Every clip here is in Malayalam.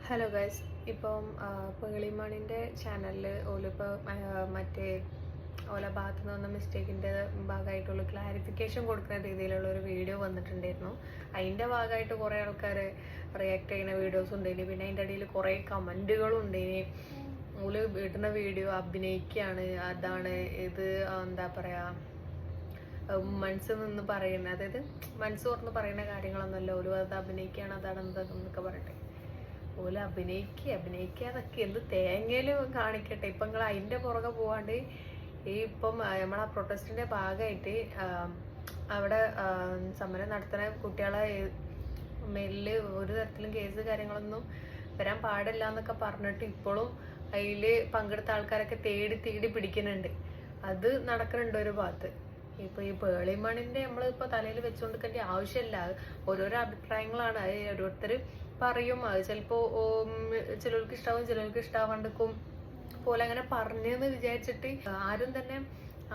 ഹലോ ഗൈസ്, ഇപ്പം പേളിമണിൻ്റെ ചാനലിൽ ഓലിപ്പോൾ മറ്റേ ഓല ഭാഗത്ത് നിന്ന് വന്ന മിസ്റ്റേക്കിൻ്റെ ഭാഗമായിട്ടുള്ള ക്ലാരിഫിക്കേഷൻ കൊടുക്കുന്ന രീതിയിലുള്ള ഒരു വീഡിയോ വന്നിട്ടുണ്ടായിരുന്നു. അതിൻ്റെ ഭാഗമായിട്ട് കുറേ ആൾക്കാർ റിയാക്ട് ചെയ്യുന്ന വീഡിയോസ് ഉണ്ടായിന്. പിന്നെ അതിൻ്റെ ഇടയിൽ കുറേ കമൻറ്റുകളും ഉണ്ടായിന്. ഓല് ഇടുന്ന വീഡിയോ അഭിനയിക്കുകയാണ്, അതാണ് ഇത്, എന്താ പറയുക, മനസ്സിൽ നിന്ന് പറയുന്നത്, അതായത് മനസ്സ് തുറന്ന് പറയുന്ന കാര്യങ്ങളൊന്നുമല്ല. ഓല് അത് അഭിനയിക്കുകയാണ്, അതാണ് എന്താന്നൊക്കെ പറയട്ടെ. ഓല് അഭിനയിക്കാതൊക്കെ എന്ത് തേങ്ങയിലും കാണിക്കട്ടെ. ഇപ്പം നിങ്ങൾ അതിൻ്റെ പുറകെ പോവാണ്ട് ഇപ്പം നമ്മളാ പ്രൊട്ടസ്റ്റിൻ്റെ ഭാഗമായിട്ട് അവിടെ സമരം നടത്തുന്ന കുട്ടികളെ മേലിൽ ഒരു തരത്തിലും കേസ് കാര്യങ്ങളൊന്നും വരാൻ പാടില്ല എന്നൊക്കെ പറഞ്ഞിട്ട് ഇപ്പോഴും അതിൽ പങ്കെടുത്ത ആൾക്കാരൊക്കെ തേടി പിടിക്കുന്നുണ്ട്. അത് നടക്കുന്നുണ്ട് ഒരു ഭാഗത്ത്. ഇപ്പൊ ഈ പേളിമണിന്റെ നമ്മളിപ്പോൾ തലയിൽ വെച്ചുകൊണ്ടിരിക്കേണ്ട ആവശ്യമില്ല. ഓരോരോ അഭിപ്രായങ്ങളാണ്. അത് ഓരോരുത്തർ പറയും. അത് ചിലപ്പോൾ ചിലർക്ക് ഇഷ്ടാവും, ചിലർക്ക് ഇഷ്ടാവാണ്ടിക്കും പോലെ അങ്ങനെ പറഞ്ഞെന്ന് വിചാരിച്ചിട്ട് ആരും തന്നെ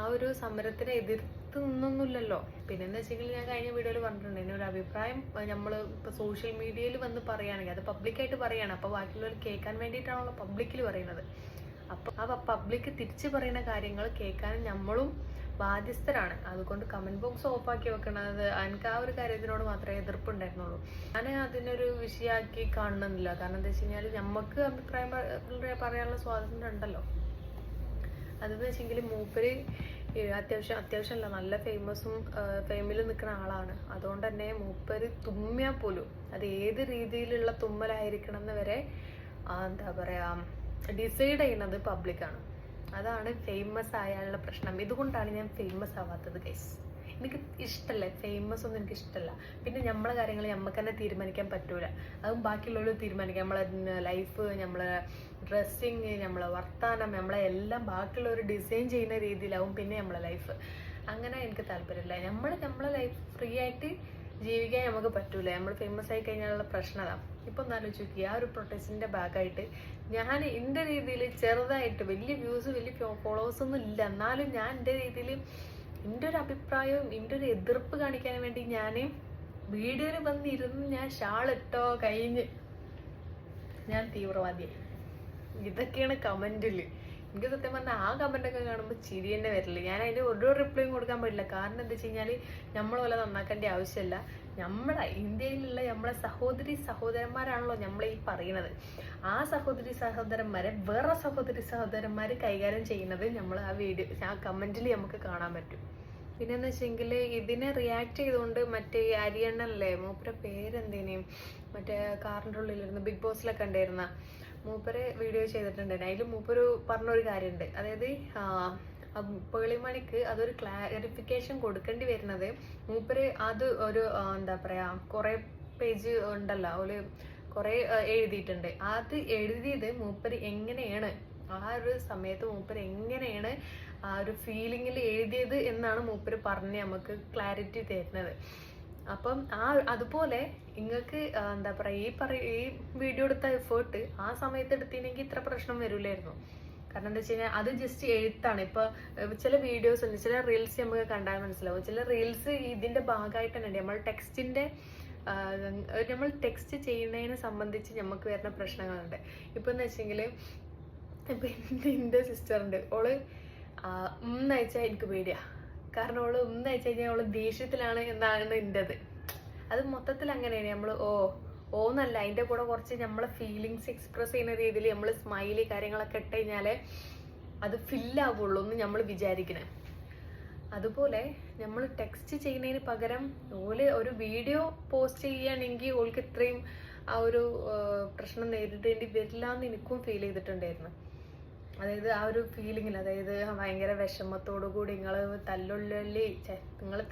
ആ ഒരു സമരത്തിനെ എതിർത്ത് നിന്നൊന്നുമില്ലല്ലോ. പിന്നെന്ന് വെച്ചെങ്കിൽ ഞാൻ കഴിഞ്ഞ വീഡിയോയിൽ പറഞ്ഞിട്ടുണ്ട്, എൻ്റെ ഒരു അഭിപ്രായം നമ്മൾ ഇപ്പോൾ സോഷ്യൽ മീഡിയയിൽ വന്ന് പറയുകയാണെങ്കിൽ അത് പബ്ലിക്കായിട്ട് പറയുകയാണ്. അപ്പോൾ ബാക്കിയുള്ളവർ കേൾക്കാൻ വേണ്ടിയിട്ടാണല്ലോ പബ്ലിക്കിൽ പറയുന്നത്. അപ്പോൾ ആ പബ്ലിക് തിരിച്ച് പറയുന്ന കാര്യങ്ങൾ കേൾക്കാൻ നമ്മളും ബാധ്യസ്ഥരാണ്. അതുകൊണ്ട് കമന്റ് ബോക്സ് ഓഫാക്കി വെക്കണത് എനിക്ക് ആ ഒരു കാര്യത്തിനോട് മാത്രമേ എതിർപ്പുണ്ടായിരുന്നുള്ളൂ. ഞാൻ അതിനൊരു വിഷയമാക്കി കാണുന്നില്ല. കാരണം എന്താ വെച്ച് കഴിഞ്ഞാൽ നമുക്ക് അഭിപ്രായം പറയാനുള്ള സ്വാതന്ത്ര്യം ഉണ്ടല്ലോ. അതെന്ന് വെച്ചെങ്കിൽ മൂപ്പര് അത്യാവശ്യമല്ല, നല്ല ഫെയിമിൽ നിൽക്കുന്ന ആളാണ്. അതുകൊണ്ട് തന്നെ മൂപ്പര് തുമ്മിയാൽ പോലും അത് ഏത് രീതിയിലുള്ള തുമ്മലായിരിക്കണം എന്ന് വരെ എന്താ പറയാ ഡിസൈഡ് ചെയ്യുന്നത് പബ്ലിക്കാണ്. അതാണ് ഫേമസ് ആയാലുള്ള പ്രശ്നം. ഇതുകൊണ്ടാണ് ഞാൻ ഫേമസ് ആവാത്തത് ഗൈസ്. എനിക്ക് ഇഷ്ടമല്ല, ഫേമസ് ഒന്നും എനിക്ക് ഇഷ്ടമല്ല. പിന്നെ നമ്മളെ കാര്യങ്ങൾ നമുക്ക് തന്നെ തീരുമാനിക്കാൻ പറ്റൂല. അതും ബാക്കിയുള്ളവർ തീരുമാനിക്കാം. നമ്മളെ ലൈഫ്, നമ്മളെ ഡ്രസ്സിങ്, നമ്മളെ വർത്താനം, നമ്മളെ എല്ലാം ബാക്കിയുള്ളവർ ഡിസൈൻ ചെയ്യുന്ന രീതിയിലാവും പിന്നെ നമ്മളെ ലൈഫ്. അങ്ങനെ എനിക്ക് താല്പര്യമില്ല. നമ്മളെ ലൈഫ് ഫ്രീ ആയിട്ട് ജീവിക്കാൻ നമുക്ക് പറ്റൂല. നമ്മൾ ഫേമസ് ആയി കഴിഞ്ഞാലുള്ള പ്രശ്നം അതാണ്. ഇപ്പൊ ഒന്ന് ആലോചിക്കുക, ആ ഒരു പ്രൊട്ടസ്റ്റിന്റെ ഭാഗമായിട്ട് ഞാൻ എൻ്റെ രീതിയിൽ ചെറുതായിട്ട്, വലിയ വ്യൂസ് വലിയ ഫോളോവേഴ്സ് ഒന്നും ഇല്ല, എന്നാലും ഞാൻ എൻ്റെ രീതിയിൽ എൻ്റെ ഒരു അഭിപ്രായവും എൻ്റെ ഒരു എതിർപ്പ് കാണിക്കാൻ വേണ്ടി ഞാൻ വീഡിയോയിൽ വന്നിരുന്ന് ഞാൻ ഷാളിട്ടോ കഴിഞ്ഞ് ഞാൻ തീവ്രവാദിയായി. ഇതൊക്കെയാണ് കമന്റില്. എനിക്ക് സത്യം പറഞ്ഞാൽ ആ കമന്റൊക്കെ കാണുമ്പോൾ ചിരി തന്നെ വരില്ല. ഞാൻ അതിന് ഒരു റിപ്ലൈയും കൊടുക്കാൻ പറ്റില്ല. കാരണം എന്താ വെച്ച് കഴിഞ്ഞാൽ നമ്മളെ നന്നാക്കേണ്ട ആവശ്യമില്ല. നമ്മളെ ഇന്ത്യയിലുള്ള നമ്മളെ സഹോദരന്മാരാണല്ലോ നമ്മൾ ഈ പറയുന്നത്. ആ സഹോദരന്മാരെ വേറെ സഹോദരന്മാർ കൈകാര്യം ചെയ്യുന്നത് നമ്മൾ ആ കമന്റിൽ നമുക്ക് കാണാൻ പറ്റും. പിന്നെന്ന് വെച്ചെങ്കിൽ ഇതിനെ റിയാക്ട് ചെയ്തുകൊണ്ട് മറ്റേ അരിയണ്ണല്ലേ, മൂപ്പരെ പേരെന്തേനെയും, മറ്റേ കാറിൻ്റെ ഉള്ളിലിരുന്ന് ബിഗ് ബോസിലൊക്കെ ഉണ്ടായിരുന്ന മൂപ്പര് വീഡിയോ ചെയ്തിട്ടുണ്ടായിരുന്നു. അതിൽ മൂപ്പര് പറഞ്ഞൊരു കാര്യമുണ്ട്. അതായത് പേളിമണിക്ക് അതൊരു ക്ലാരിഫിക്കേഷൻ കൊടുക്കേണ്ടി വരുന്നത്, മൂപ്പര് അത് ഒരു എന്താ പറയാ കുറെ പേജ് ഉണ്ടല്ലോ, ഒരു കുറെ എഴുതിയിട്ടുണ്ട്. അത് എഴുതിയത് മൂപ്പര് എങ്ങനെയാണ് ആ ഒരു സമയത്ത് മൂപ്പര് എങ്ങനെയാണ് ആ ഒരു ഫീലിങ്ങിൽ എഴുതിയത് എന്നാണ് മൂപ്പര് പറഞ്ഞ് നമുക്ക് ക്ലാരിറ്റി തരുന്നത്. അപ്പം അതുപോലെ നിങ്ങൾക്ക് എന്താ പറയുക, ഈ വീഡിയോ എടുത്ത എഫേർട്ട് ആ സമയത്ത് എടുത്തിനെങ്കിൽ ഇത്ര പ്രശ്നം വരില്ലായിരുന്നു. കാരണം എന്താ വെച്ച് കഴിഞ്ഞാൽ അത് ജസ്റ്റ് എഴുത്താണ്. ഇപ്പൊ ചില വീഡിയോസ് ഉണ്ട്, ചില റീൽസ് നമുക്ക് കണ്ടാൽ മനസ്സിലാവും. ചില റീൽസ് ഇതിന്റെ ഭാഗമായിട്ട് തന്നെ നമ്മൾ ടെക്സ്റ്റ് ചെയ്യുന്നതിനെ സംബന്ധിച്ച് നമുക്ക് വരുന്ന പ്രശ്നങ്ങളുണ്ട്. ഇപ്പൊ എന്ന് വെച്ചെങ്കിൽ ഇപ്പൊ എൻ്റെ സിസ്റ്ററുണ്ട്, ഓള് അയച്ചാൽ എനിക്ക് പേടിയാ. കാരണം ഓള് അയച്ചു കഴിഞ്ഞാൽ ഓള് ദേഷ്യത്തിലാണ് എന്നാണ് എൻ്റെത്. അത് മൊത്തത്തിൽ അങ്ങനെയാണ്. നമ്മൾ ഓന്നല്ല, അതിൻ്റെ കൂടെ കുറച്ച് നമ്മളെ ഫീലിങ്സ് എക്സ്പ്രസ് ചെയ്യുന്ന രീതിയിൽ നമ്മൾ സ്മൈലി കാര്യങ്ങളൊക്കെ ഇട്ട് കഴിഞ്ഞാലേ അത് ഫില്ലാവുള്ളൂ എന്ന് നമ്മൾ വിചാരിക്കണേ. അതുപോലെ നമ്മൾ ടെക്സ്റ്റ് ചെയ്യുന്നതിന് പകരം ഓല് ഒരു വീഡിയോ പോസ്റ്റ് ചെയ്യുകയാണെങ്കിൽ ഓൾക്ക് ഇത്രയും ആ ഒരു പ്രശ്നം നേരിടേണ്ടി വരില്ല എന്ന് എനിക്കും ഫീൽ ചെയ്തിട്ടുണ്ടായിരുന്നു. അതായത് ആ ഒരു ഫീലിങ്ങിൽ, അതായത് ഭയങ്കര വിഷമത്തോടു കൂടി നിങ്ങൾ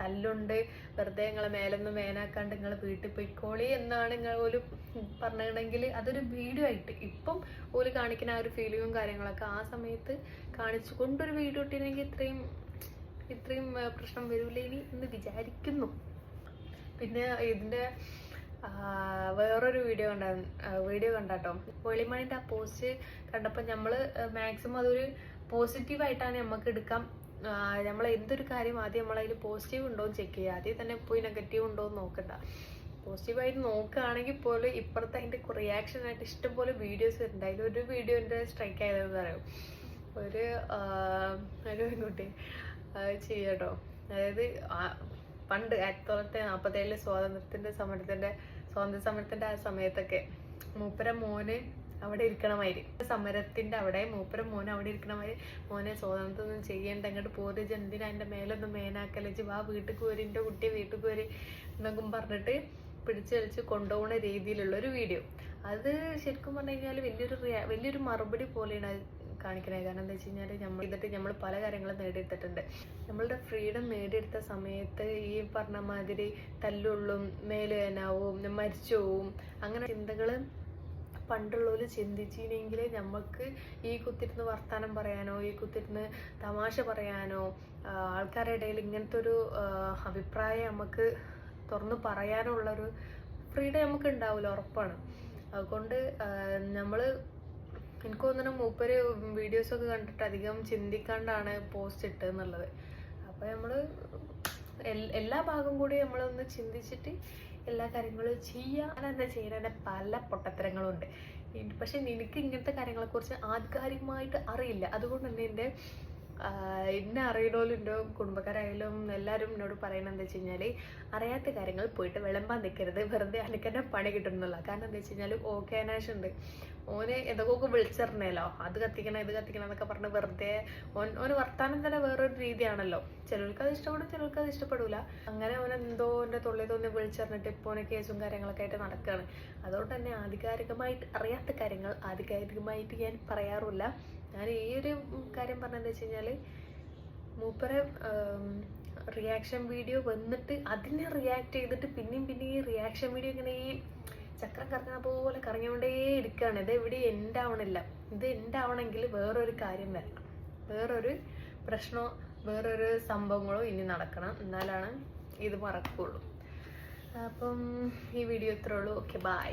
തല്ലുണ്ട്, വെറുതെ നിങ്ങളെ മേലൊന്നും വേനാക്കാണ്ട് നിങ്ങൾ വീട്ടിൽ പോയിക്കോളി എന്നാണ് നിങ്ങൾ ഓല് പറഞ്ഞിട്ടുണ്ടെങ്കിൽ അതൊരു വീഡിയോ ആയിട്ട് ഇപ്പം ഓല് കാണിക്കുന്ന ആ ഒരു ഫീലിങ്ങും കാര്യങ്ങളൊക്കെ ആ സമയത്ത് കാണിച്ചു കൊണ്ടൊരു വീഡിയോ ഇട്ടിരുന്നെങ്കിൽ ഇത്രയും പ്രശ്നം വരൂലേ ഇനി എന്ന് വിചാരിക്കുന്നു. പിന്നെ ഇതിൻ്റെ വേറൊരു വീഡിയോ കണ്ടാട്ടോ. പേളിമണിൻ്റെ ആ പോസ്റ്റ് കണ്ടപ്പോൾ നമ്മൾ മാക്സിമം അതൊരു പോസിറ്റീവായിട്ടാണ് നമുക്ക് എടുക്കാം. നമ്മൾ എന്തൊരു കാര്യം ആദ്യം നമ്മളതിൽ പോസിറ്റീവ് ഉണ്ടോ എന്ന് ചെക്ക് ചെയ്യുക. ആദ്യം തന്നെ പോയി നെഗറ്റീവ് ഉണ്ടോ എന്ന് നോക്കണ്ട. പോസിറ്റീവായിട്ട് നോക്കുകയാണെങ്കിൽ പോലും ഇപ്പുറത്തെ അതിൻ്റെ റിയാക്ഷൻ ആയിട്ട് ഇഷ്ടംപോലെ വീഡിയോസ് വരുന്നുണ്ട്. അതിലൊരു വീഡിയോ എൻ്റെ സ്ട്രൈക്ക് ആയതെന്ന് പറയും, ഒരു പെൺകുട്ടി ചെയ്യട്ടോ. അതായത് പണ്ട് 1947 സ്വാതന്ത്ര്യ സമരത്തിൻ്റെ ആ സമയത്തൊക്കെ മൂപ്പര മോന് അവിടെ ഇരിക്കണമായിര്, സമരത്തിൻ്റെ അവിടെ മൂപ്പര മോന് അവിടെ ഇരിക്കണമായിര്, മോനെ സ്വാതന്ത്ര്യമൊന്നും ചെയ്യേണ്ട, അങ്ങോട്ട് പോരേജ് എന്തിനാ എൻ്റെ മേലൊന്നും മേനാക്കലച്ച്, വാ വീട്ടിൽ പോരി, എൻ്റെ കുട്ടിയെ വീട്ടിൽ പോരി എന്നൊക്കെ പറഞ്ഞിട്ട് പിടിച്ചു വലിച്ച് കൊണ്ടുപോകുന്ന രീതിയിലുള്ളൊരു വീഡിയോ. അത് ശരിക്കും പറഞ്ഞു കഴിഞ്ഞാൽ വലിയൊരു മറുപടി പോലെയാണ് കാണിക്കണത്. കാരണം എന്താ വെച്ച് കഴിഞ്ഞാൽ നമ്മൾ പല കാര്യങ്ങളും നേടിയെടുത്തിട്ടുണ്ട്. നമ്മളുടെ ഫ്രീഡം നേടിയെടുത്ത സമയത്ത് ഈ പറഞ്ഞ മാതിരി തല്ലുള്ളും, മേലുവേനാവും, മരിച്ചു പോവും, അങ്ങനെ ചിന്തകൾ പണ്ടുള്ളവർ ചിന്തിച്ചില്ലെങ്കിൽ നമുക്ക് ഈ കുത്തിരുന്ന് വർത്താനം പറയാനോ ഈ കുത്തിരുന്ന് തമാശ പറയാനോ ആൾക്കാരുടെ ഇടയിൽ ഇങ്ങനത്തെ ഒരു അഭിപ്രായം നമുക്ക് തുറന്ന് പറയാനോ ഉള്ളൊരു ഫ്രീഡം നമുക്ക് ഉണ്ടാവില്ല, ഉറപ്പാണ്. അതുകൊണ്ട് എനിക്ക് തോന്നുന്നു മൂപ്പര് വീഡിയോസൊക്കെ കണ്ടിട്ട് അധികം ചിന്തിക്കാണ്ടാണ് പോസ്റ്റ് ഇട്ടെന്നുള്ളത്. അപ്പോൾ നമ്മൾ എല്ലാ ഭാഗം കൂടി നമ്മളൊന്ന് ചിന്തിച്ചിട്ട് എല്ലാ കാര്യങ്ങളും ചെയ്യുക. എന്താ ചെയ്യുന്നതിൻ്റെ പല പൊട്ടത്തരങ്ങളും ഉണ്ട്. പക്ഷെ എനിക്ക് ഇങ്ങനത്തെ കാര്യങ്ങളെക്കുറിച്ച് ആധികാരികമായിട്ട് അറിയില്ല. അതുകൊണ്ട് തന്നെ എന്നെ അറിയണോലും എൻ്റെ കുടുംബക്കാരായാലും എല്ലാവരും എന്നോട് പറയണത് എന്താ വെച്ച് കഴിഞ്ഞാൽ അറിയാത്ത കാര്യങ്ങൾ പോയിട്ട് വിളമ്പാൻ നിൽക്കരുത്, വെറുതെ എനിക്കെന്നെ പണി കിട്ടുന്നില്ല. കാരണം എന്താ വെച്ച് കഴിഞ്ഞാൽ ഓക്കേനാശം ഉണ്ട്, ഓന് എന്തൊക്കെ വിളിച്ചറിഞ്ഞല്ലോ, അത് കത്തിക്കണം ഇത് കത്തിക്കണം എന്നൊക്കെ പറഞ്ഞ് വെറുതെ ഓന് വർത്താനം തന്നെ വേറൊരു രീതിയാണല്ലോ. ചിലർക്ക് അത് ഇഷ്ടപ്പെടും, ചിലർക്ക് അത് ഇഷ്ടപ്പെടില്ല. അങ്ങനെ ഓനെന്തോ എൻ്റെ തൊള്ളി തോന്നി വിളിച്ചറിഞ്ഞിട്ട് ഇപ്പോൾ ഓനെ കേസും കാര്യങ്ങളൊക്കെ ആയിട്ട് നടക്കുകയാണ്. അതുകൊണ്ട് തന്നെ ആധികാരികമായിട്ട് അറിയാത്ത കാര്യങ്ങൾ ആധികാരികമായിട്ട് ഞാൻ പറയാറില്ല. ഞാൻ ഈ ഒരു കാര്യം പറഞ്ഞതെന്ന് വെച്ച് കഴിഞ്ഞാൽ മൂപ്പരെ റിയാക്ഷൻ വീഡിയോ വന്നിട്ട് അതിനെ റിയാക്ട് ചെയ്തിട്ട് പിന്നെയും ഈ റിയാക്ഷൻ വീഡിയോ ഇങ്ങനെ ഈ ചക്രം കറങ്ങണ പോലെ കറങ്ങിക്കൊണ്ടേ ഇരിക്കുകയാണ്. ഇത് എവിടെ എൻ്റെ ആവണില്ല. ഇത് എൻ്റെ ആവണമെങ്കിൽ വേറൊരു കാര്യം വരണം, വേറൊരു പ്രശ്നമോ വേറൊരു സംഭവങ്ങളോ ഇനി നടക്കണം, എന്നാലാണ് ഇത് മറക്കുള്ളൂ. അപ്പം ഈ വീഡിയോ ഇത്രേ ഉള്ളൂ. Okay, by.